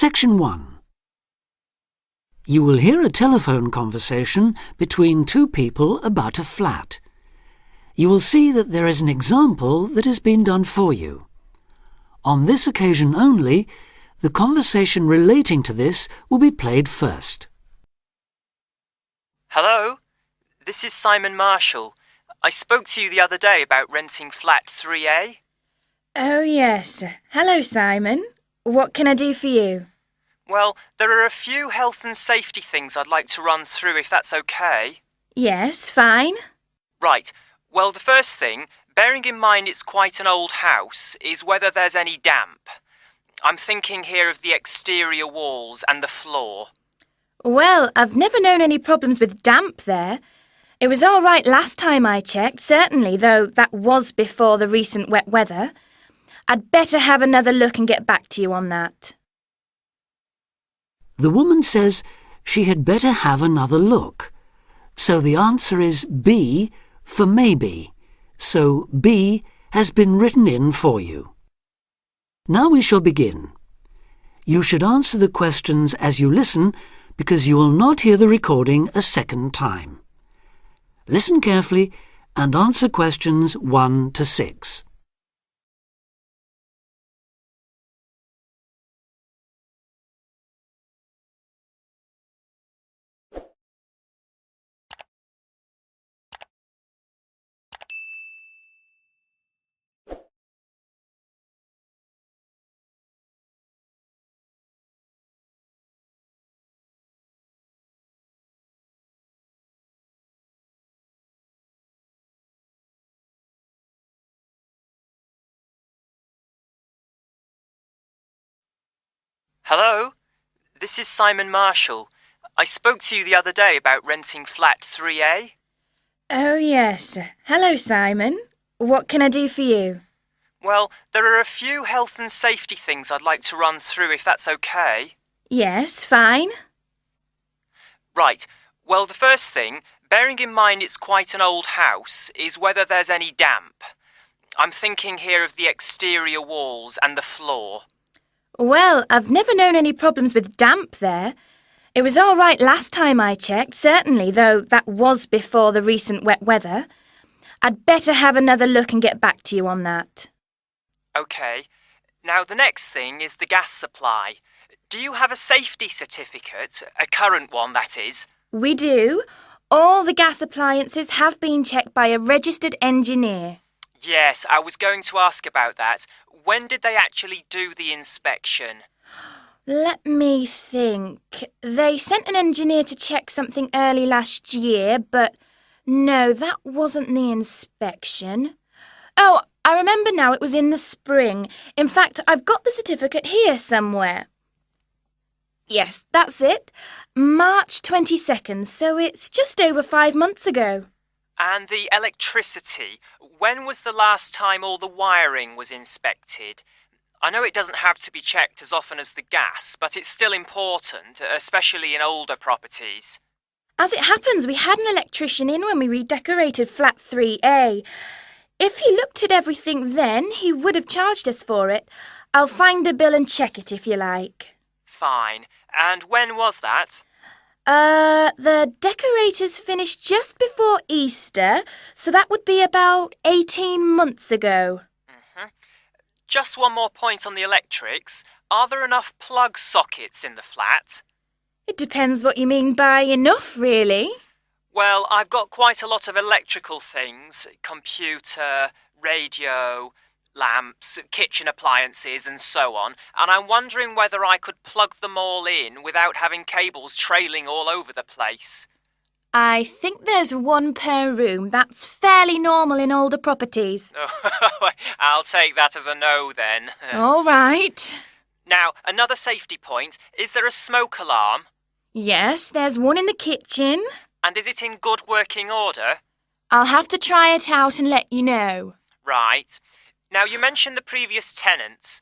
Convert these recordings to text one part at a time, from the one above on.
Section 1. You will hear a telephone conversation between two people about a flat. You will see that there is an example that has been done for you. On this occasion only, the conversation relating to this will be played first. Hello, this is Simon Marshall. I spoke to you the other day about renting flat 3A. Oh, yes. Hello, Simon. What can I do for you? Well, there are a few health and safety things I'd like to run through if that's okay. Yes, fine. Right. Well, the first thing, bearing in mind it's quite an old house, is whether there's any damp. I'm thinking here of the exterior walls and the floor. Well, I've never known any problems with damp there. It was all right last time I checked, certainly, though that was before the recent wet weather. I'd better have another look and get back to you on that. The woman says she had better have another look. So the answer is B for maybe. So B has been written in for you. Now we shall begin. You should answer the questions as you listen because you will not hear the recording a second time. Listen carefully and answer questions 1 to 6. Hello, this is Simon Marshall. I spoke to you the other day about renting flat 3A. Oh, yes. Hello, Simon. What can I do for you? Well, there are a few health and safety things I'd like to run through if that's okay. Yes, fine. Right. Well, the first thing, bearing in mind it's quite an old house, is whether there's any damp. I'm thinking here of the exterior walls and the floor. Well, I've never known any problems with damp there. It was all right last time I checked, certainly, though that was before the recent wet weather. I'd better have another look and get back to you on that. OK. Now, the next thing is the gas supply. Do you have a safety certificate? A current one, that is? We do. All the gas appliances have been checked by a registered engineer. Yes, I was going to ask about that. When did they actually do the inspection? Let me think. They sent an engineer to check something early last year, but no, that wasn't the inspection. Oh, I remember now, it was in the spring. In fact, I've got the certificate here somewhere. Yes, that's it. March 22nd, so it's just over 5 months ago. And the electricity, when was the last time all the wiring was inspected? I know it doesn't have to be checked as often as the gas, but it's still important, especially in older properties. As it happens, we had an electrician in when we redecorated flat 3A. If he looked at everything then, he would have charged us for it. I'll find the bill and check it if you like. Fine. And when was that? The decorators finished just before Easter, so that would be about 18 months ago. Just one more point on the electrics. Are there enough plug sockets in the flat? It depends what you mean by enough, really. Well, I've got quite a lot of electrical things. Computer, radio, lamps, kitchen appliances and so on, and I'm wondering whether I could plug them all in without having cables trailing all over the place. I think there's one per room. That's fairly normal in older properties. I'll take that as a no then. All right. Now, another safety point. Is there a smoke alarm? Yes, there's one in the kitchen. And is it in good working order? I'll have to try it out and let you know. Right. Now, you mentioned the previous tenants.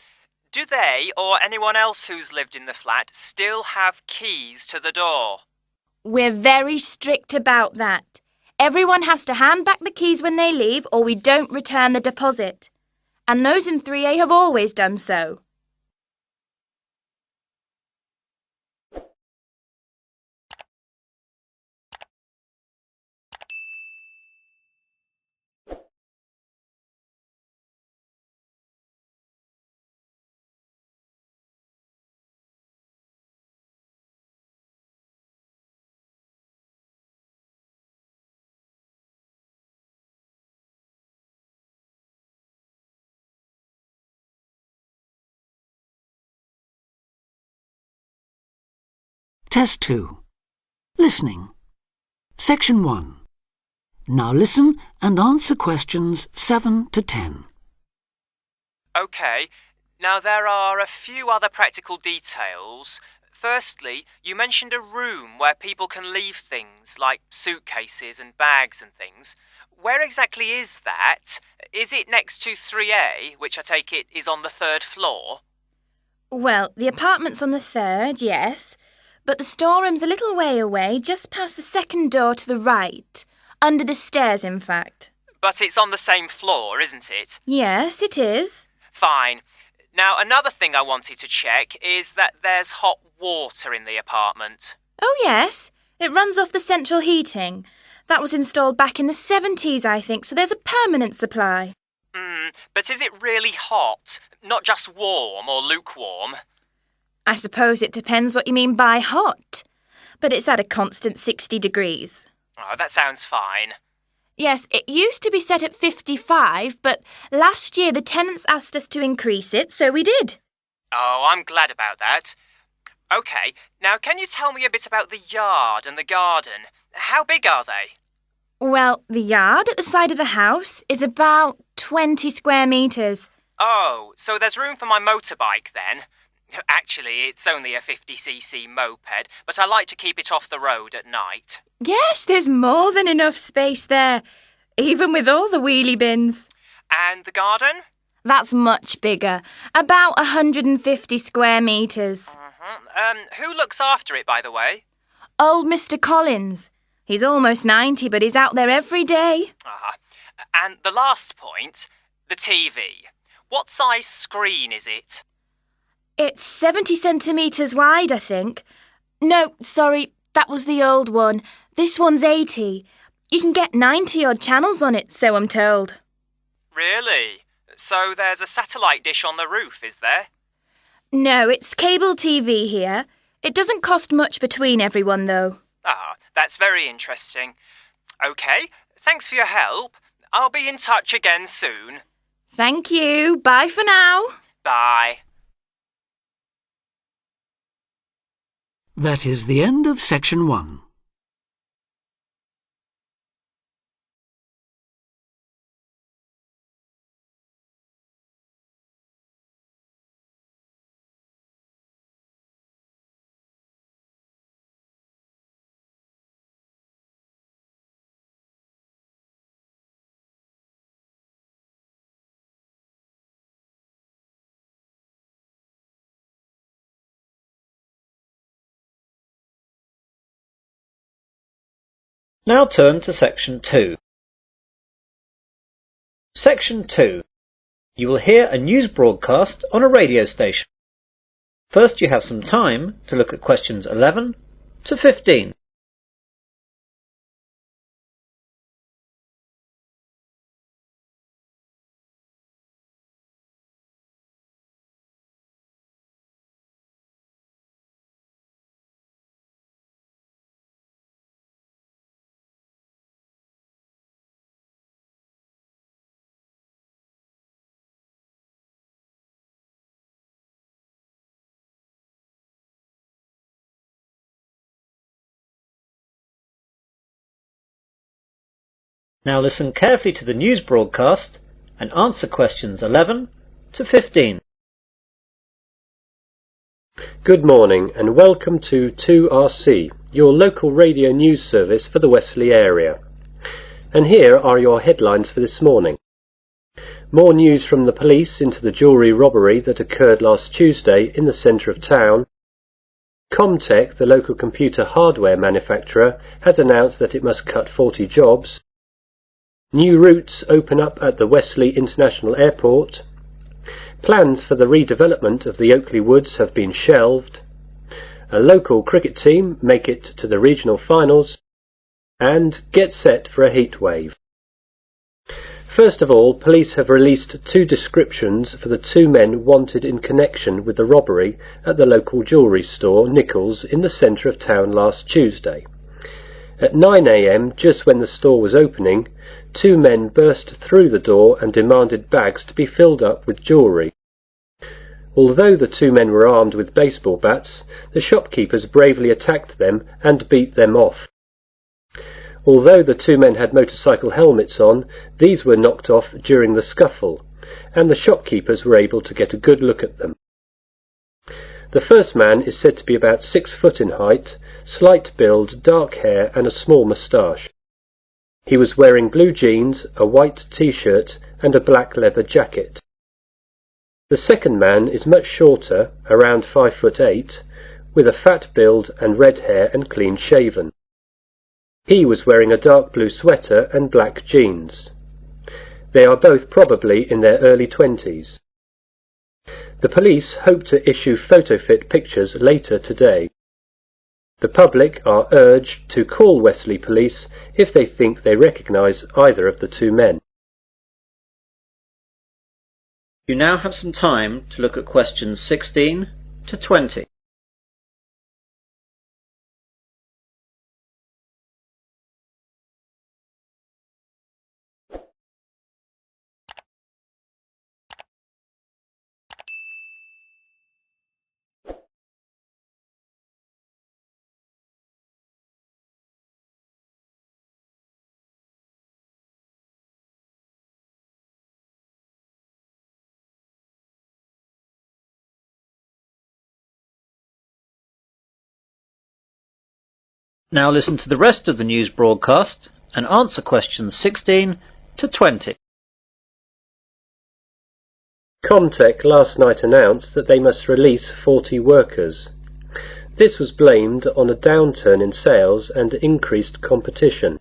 Do they, or anyone else who's lived in the flat, still have keys to the door? We're very strict about that. Everyone has to hand back the keys when they leave or we don't return the deposit. And those in 3A have always done so. Test 2. Listening. Section 1. Now listen and answer questions 7 to 10. OK, now there are a few other practical details. Firstly, you mentioned a room where people can leave things like suitcases and bags and things. Where exactly is that? Is it next to 3A, which I take it is on the 3rd floor? Well, the apartment's on the 3rd, yes, but the storeroom's a little way away, just past the 2nd door to the right. Under the stairs, in fact. But it's on the same floor, isn't it? Yes, it is. Fine. Now, another thing I wanted to check is that there's hot water in the apartment. Oh, yes. It runs off the central heating. That was installed back in the 70s, I think, so there's a permanent supply. But is it really hot? Not just warm or lukewarm? I suppose it depends what you mean by hot. But it's at a constant 60 degrees. Oh, that sounds fine. Yes, it used to be set at 55, but last year the tenants asked us to increase it, so we did. Oh, I'm glad about that. OK, now can you tell me a bit about the yard and the garden? How big are they? Well, the yard at the side of the house is about 20 square metres. Oh, so there's room for my motorbike then? Actually, it's only a 50cc moped, but I like to keep it off the road at night. Yes, there's more than enough space there, even with all the wheelie bins. And the garden? That's much bigger, about 150 square metres. Who looks after it, by the way? Old Mr. Collins. He's almost 90, but he's out there every day. And the last point, the TV. What size screen is it? It's 70 centimetres wide, I think. No, sorry, that was the old one. This one's 80. You can get 90-odd channels on it, so I'm told. Really? So there's a satellite dish on the roof, is there? No, it's cable TV here. It doesn't cost much between everyone, though. That's very interesting. OK, thanks for your help. I'll be in touch again soon. Thank you. Bye for now. Bye. That is the end of Section 1. Now turn to Section 2. Section 2. You will hear a news broadcast on a radio station. First you have some time to look at questions 11 to 15. Now listen carefully to the news broadcast and answer questions 11 to 15. Good morning and welcome to 2RC, your local radio news service for the Wesley area. And here are your headlines for this morning. More news from the police into the jewellery robbery that occurred last Tuesday in the centre of town. Comtech, the local computer hardware manufacturer, has announced that it must cut 40 jobs. New routes open up at the Wesley International Airport. Plans for the redevelopment of the Oakley Woods have been shelved. A local cricket team make it to the regional finals. And get set for a heat wave. First of all, police have released 2 descriptions for the 2 men wanted in connection with the robbery at the local jewellery store Nichols in the centre of town last Tuesday. At 9 a.m, just when the store was opening, 2 men burst through the door and demanded bags to be filled up with jewellery. Although the two men were armed with baseball bats, the shopkeepers bravely attacked them and beat them off. Although the two men had motorcycle helmets on, these were knocked off during the scuffle, and the shopkeepers were able to get a good look at them. The first man is said to be about 6 foot in height, slight build, dark hair and a small moustache. He was wearing blue jeans, a white t-shirt and a black leather jacket. The second man is much shorter, around 5'8", with a fat build and red hair and clean shaven. He was wearing a dark blue sweater and black jeans. They are both probably in their early 20s. The police hope to issue photo-fit pictures later today. The public are urged to call Wesley Police if they think they recognise either of the two men. You now have some time to look at questions 16 to 20. Now listen to the rest of the news broadcast and answer questions 16 to 20. Comtech last night announced that they must release 40 workers. This was blamed on a downturn in sales and increased competition.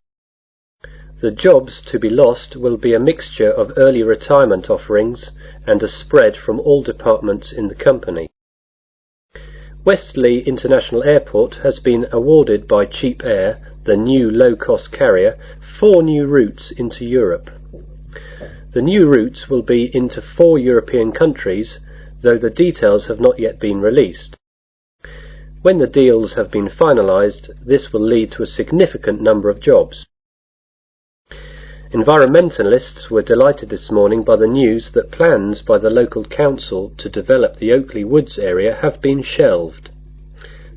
The jobs to be lost will be a mixture of early retirement offerings and a spread from all departments in the company. Westley International Airport has been awarded by Cheap Air, the new low-cost carrier, 4 new routes into Europe. The new routes will be into 4 European countries, though the details have not yet been released. When the deals have been finalised, this will lead to a significant number of jobs. Environmentalists were delighted this morning by the news that plans by the local council to develop the Oakley Woods area have been shelved.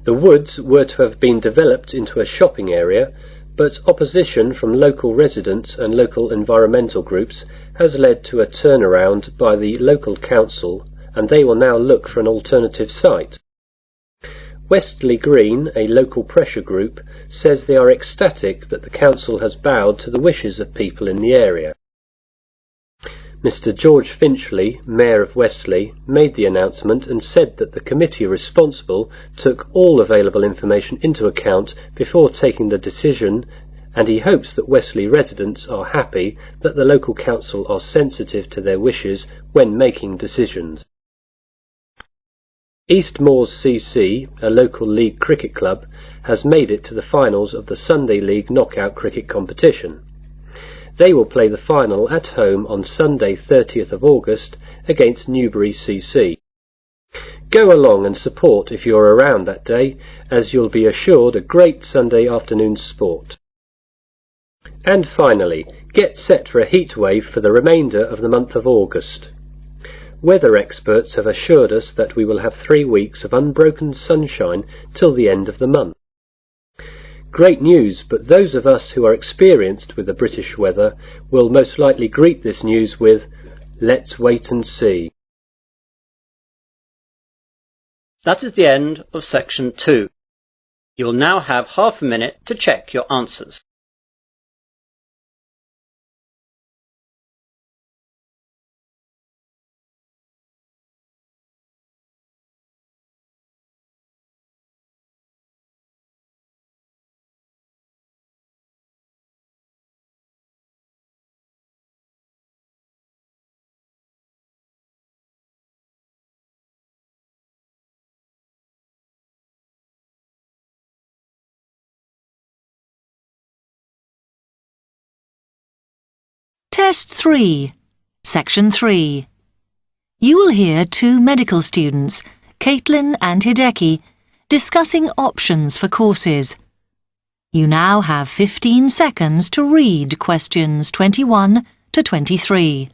The woods were to have been developed into a shopping area, but opposition from local residents and local environmental groups has led to a turnaround by the local council, and they will now look for an alternative site. Westley Green, a local pressure group, says they are ecstatic that the council has bowed to the wishes of people in the area. Mr. George Finchley, Mayor of Westley, made the announcement and said that the committee responsible took all available information into account before taking the decision, and he hopes that Westley residents are happy that the local council are sensitive to their wishes when making decisions. East Moors CC, a local league cricket club, has made it to the finals of the Sunday League knockout cricket competition. They will play the final at home on Sunday 30th of August against Newbury CC. Go along and support if you're around that day, as you'll be assured a great Sunday afternoon sport. And finally, get set for a heat wave for the remainder of the month of August. Weather experts have assured us that we will have 3 weeks of unbroken sunshine till the end of the month. Great news, but those of us who are experienced with the British weather will most likely greet this news with, "Let's wait and see." That is the end of section 2. You will now have half a minute to check your answers. Test 3, Section 3. You will hear 2 medical students, Caitlin and Hideki, discussing options for courses. You now have 15 seconds to read questions 21 to 23.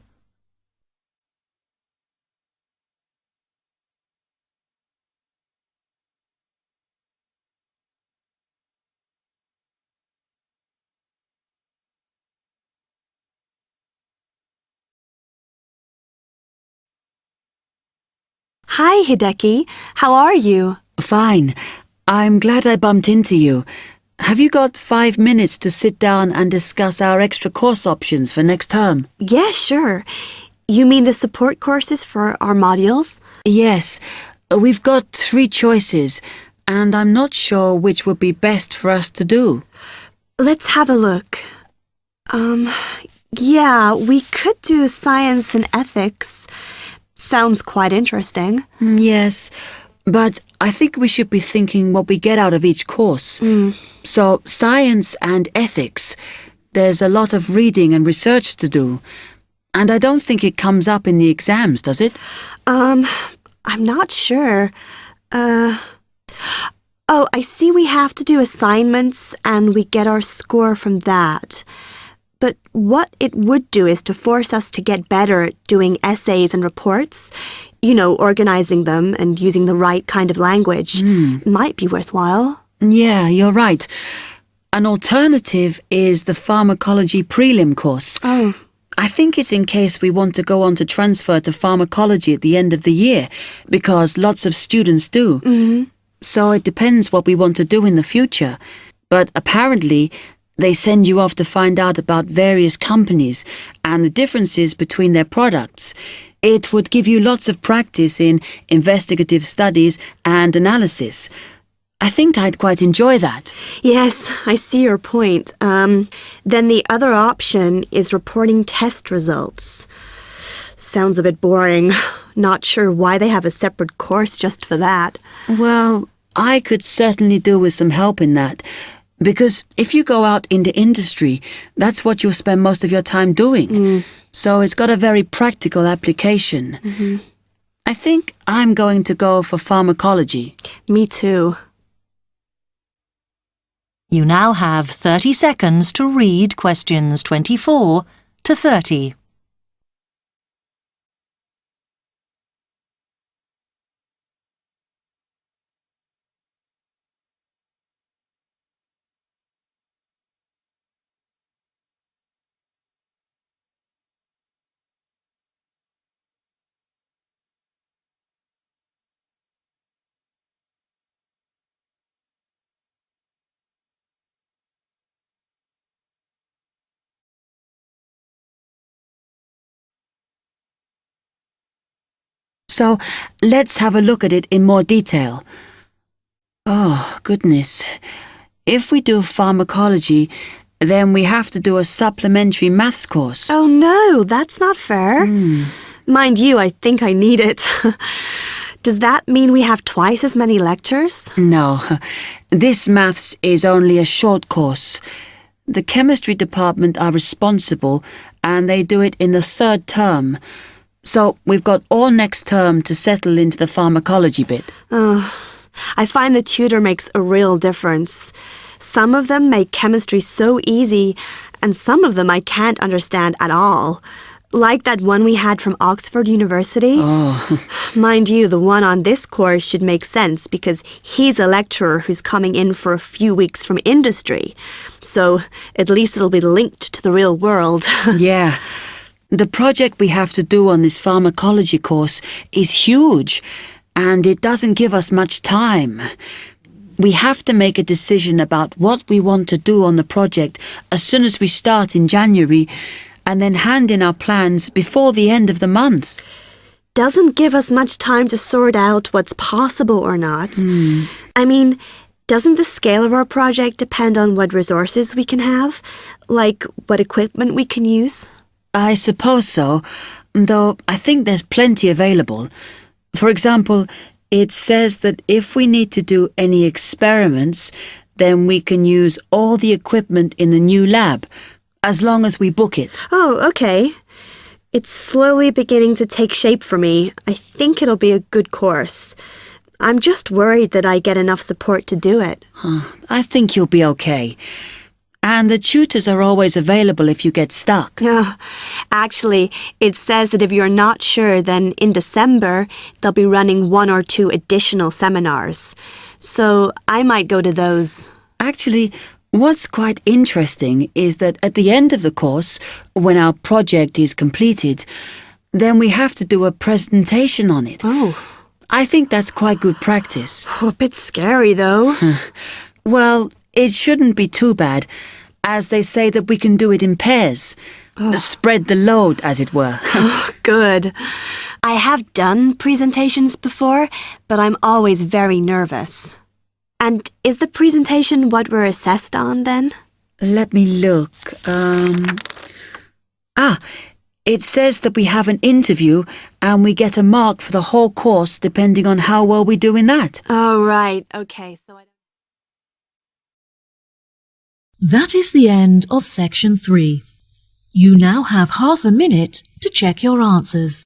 Hi, Hideki. How are you? Fine. I'm glad I bumped into you. Have you got 5 minutes to sit down and discuss our extra course options for next term? Yeah, sure. You mean the support courses for our modules? Yes. We've got 3 choices, and I'm not sure which would be best for us to do. Let's have a look. Yeah, we could do science and ethics. Sounds quite interesting. Yes, but I think we should be thinking what we get out of each course. So, science and ethics, there's a lot of reading and research to do. And I don't think it comes up in the exams, does it? I'm not sure. Oh, I see we have to do assignments and we get our score from that. But what it would do is to force us to get better at doing essays and reports. You know, organizing them and using the right kind of language. Might be worthwhile. Yeah, you're right. An alternative is the pharmacology prelim course. Oh. I think it's in case we want to go on to transfer to pharmacology at the end of the year, because lots of students do. So it depends what we want to do in the future. But apparently, they send you off to find out about various companies and the differences between their products. It would give you lots of practice in investigative studies and analysis. I think I'd quite enjoy that. Yes, I see your point. Then the other option is reporting test results. Sounds a bit boring. Not sure why they have a separate course just for that. Well, I could certainly do with some help in that. Because if you go out into industry, that's what you'll spend most of your time doing. So it's got a very practical application. I think I'm going to go for pharmacology. Me too. You now have 30 seconds to read questions 24 to 30. So let's have a look at it in more detail. Oh, goodness. If we do pharmacology, then we have to do a supplementary maths course. Oh no, that's not fair. Mind you, I think I need it. Does that mean we have twice as many lectures? No, this maths is only a short course. The chemistry department are responsible and they do it in the 3rd term. So we've got all next term to settle into the pharmacology bit. I find the tutor makes a real difference. Some of them make chemistry so easy, and some of them I can't understand at all. Like that one we had from Oxford University. Mind you, the one on this course should make sense because he's a lecturer who's coming in for a few weeks from industry. So at least it'll be linked to the real world. Yeah. The project we have to do on this pharmacology course is huge, and it doesn't give us much time. We have to make a decision about what we want to do on the project as soon as we start in January, and then hand in our plans before the end of the month. Doesn't give us much time to sort out what's possible or not. I mean, doesn't the scale of our project depend on what resources we can have? Like what equipment we can use? I suppose so, though I think there's plenty available. For example, it says that if we need to do any experiments, then we can use all the equipment in the new lab, as long as we book it. Oh, okay. It's slowly beginning to take shape for me. I think it'll be a good course. I'm just worried that I get enough support to do it. I think you'll be okay. And the tutors are always available if you get stuck. Actually, it says that if you're not sure, then in December, they'll be running 1 or 2 additional seminars. So I might go to those. Actually, what's quite interesting is that at the end of the course, when our project is completed, then we have to do a presentation on it. Oh. I think that's quite good practice. Oh, a bit scary, though. Well, it shouldn't be too bad, as they say that we can do it in pairs. Spread the load, as it were. Good. I have done presentations before, but I'm always very nervous. And is the presentation what we're assessed on, then? Let me look. It says that we have an interview and we get a mark for the whole course depending on how well we do in that. Oh, right. Okay, That is the end of section 3. You now have half a minute to check your answers.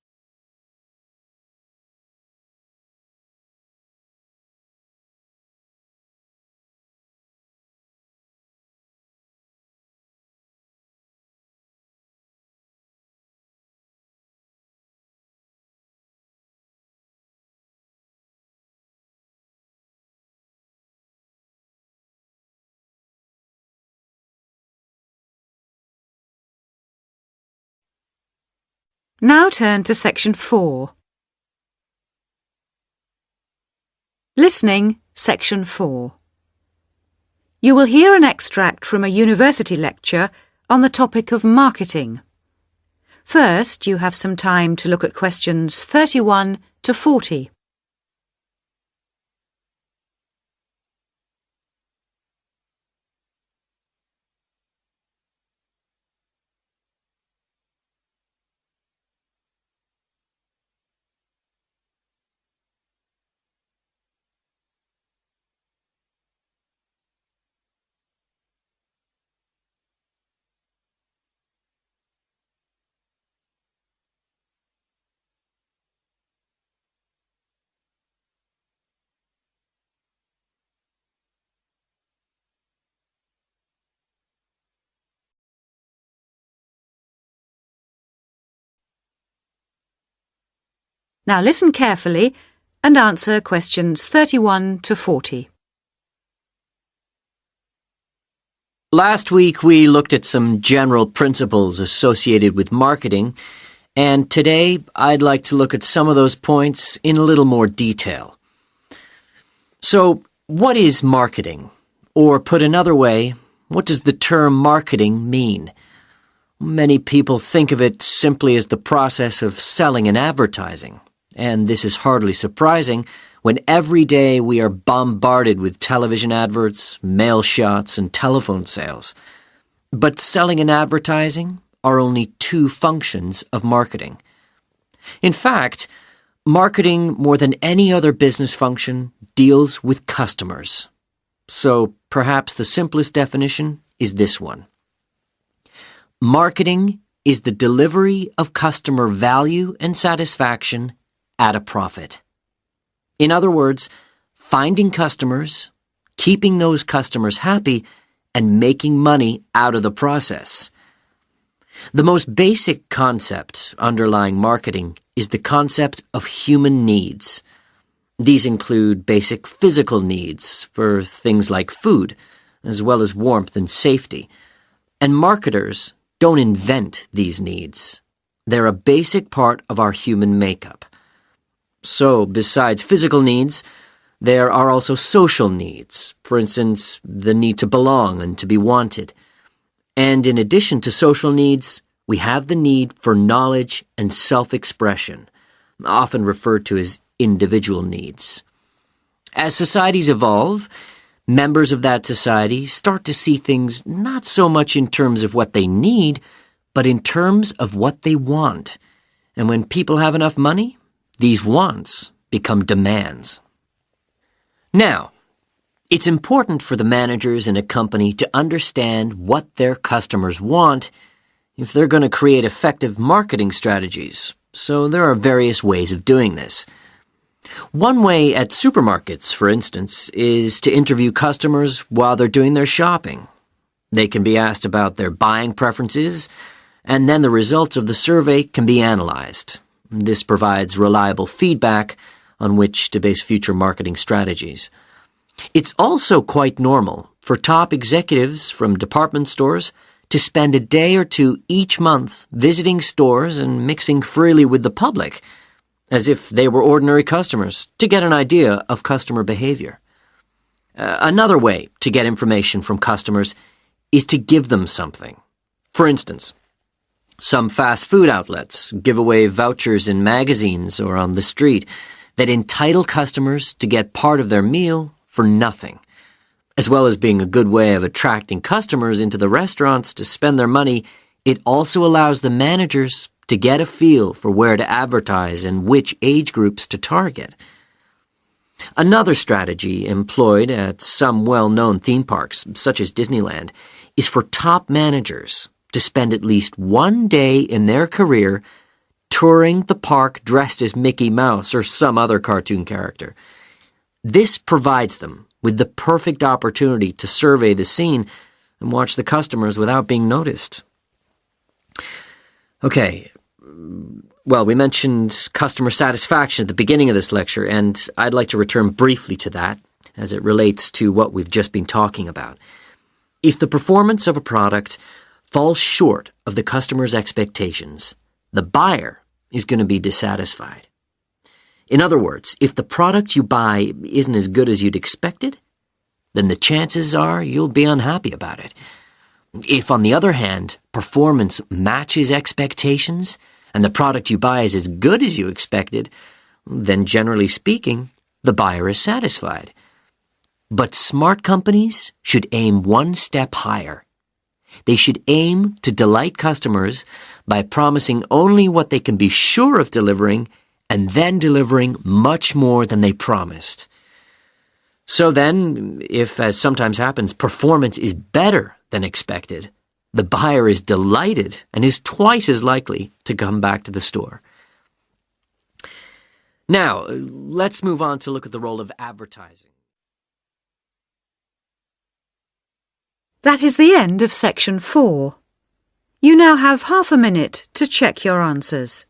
Now turn to section 4. Listening, section 4. You will hear an extract from a university lecture on the topic of marketing. First, you have some time to look at questions 31 to 40. Now listen carefully and answer questions 31 to 40. Last week we looked at some general principles associated with marketing, and today I'd like to look at some of those points in a little more detail. So, what is marketing? Or put another way, what does the term marketing mean? Many people think of it simply as the process of selling and advertising. And this is hardly surprising when every day we are bombarded with television adverts, mail shots, and telephone sales. But selling and advertising are only two functions of marketing. In fact, marketing, more than any other business function, deals with customers. So perhaps the simplest definition is this one. Marketing is the delivery of customer value and satisfaction at a profit. In other words, finding customers, keeping those customers happy, and making money out of the process. The most basic concept underlying marketing is the concept of human needs. These include basic physical needs for things like food, as well as warmth and safety. And marketers don't invent these needs. They're a basic part of our human makeup. So, besides physical needs, there are also social needs, for instance, the need to belong and to be wanted. And in addition to social needs, we have the need for knowledge and self-expression, often referred to as individual needs. As societies evolve, members of that society start to see things not so much in terms of what they need, but in terms of what they want. And when people have enough money, these wants become demands. Now, it's important for the managers in a company to understand what their customers want if they're going to create effective marketing strategies. So there are various ways of doing this. One way at supermarkets, for instance, is to interview customers while they're doing their shopping. They can be asked about their buying preferences, and then the results of the survey can be analyzed. This provides reliable feedback on which to base future marketing strategies. It's also quite normal for top executives from department stores to spend a day or two each month visiting stores and mixing freely with the public. as if they were ordinary customers, to get an idea of customer behavior. Another way to get information from customers is to give them something. For instance, some fast food outlets give away vouchers in magazines or on the street that entitle customers to get part of their meal for nothing. As well as being a good way of attracting customers into the restaurants to spend their money, it also allows the managers to get a feel for where to advertise and which age groups to target. Another strategy employed at some well-known theme parks, such as Disneyland, is for top managers to spend at least one day in their career touring the park dressed as Mickey Mouse or some other cartoon character. This provides them with the perfect opportunity to survey the scene and watch the customers without being noticed. Okay, well, we mentioned customer satisfaction at the beginning of this lecture, and I'd like to return briefly to that as it relates to what we've just been talking about. If the performance of a product falls short of the customer's expectations, the buyer is going to be dissatisfied. In other words, if the product you buy isn't as good as you'd expected, then the chances are you'll be unhappy about it. If, on the other hand, performance matches expectations and the product you buy is as good as you expected, then generally speaking, the buyer is satisfied. But smart companies should aim one step higher. They should aim to delight customers by promising only what they can be sure of delivering and then delivering much more than they promised. So then, if, as sometimes happens, performance is better than expected, the buyer is delighted and is twice as likely to come back to the store. Now, let's move on to look at the role of advertising. That is the end of section 4. You now have half a minute to check your answers.